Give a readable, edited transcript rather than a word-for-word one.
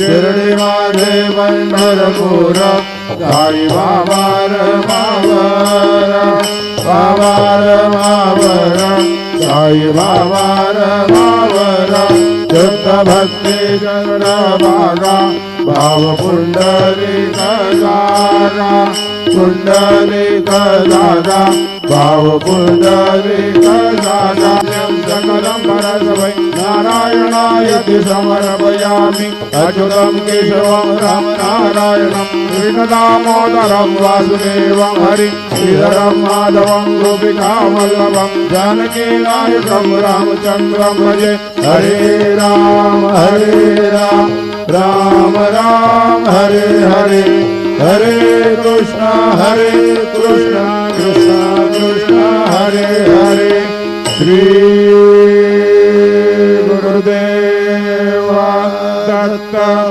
शिर्डी माझे पंढरपूर साई बाबा रमावर बाबा रमावर साई बाबा रमावर शुद्ध भक्ती चरण भागा भाव पुंडलिक दारा पुंडलिक दादा भाव पुंडलिक दादा सकलं परस्मै नारायणायति समर्पयामि अच्युतं केशवं राम नारायणं कृष्णदामोदरं वासुदेवं हरिं श्रीधरं माधवं गोपिकावल्लभं जानकीनायकं रामचन्द्रं भजे हरे राम राम राम हरे हरे हरे कृष्ण कृष्ण कृष्ण हरे हरे श्री गुरुदेव दत्त।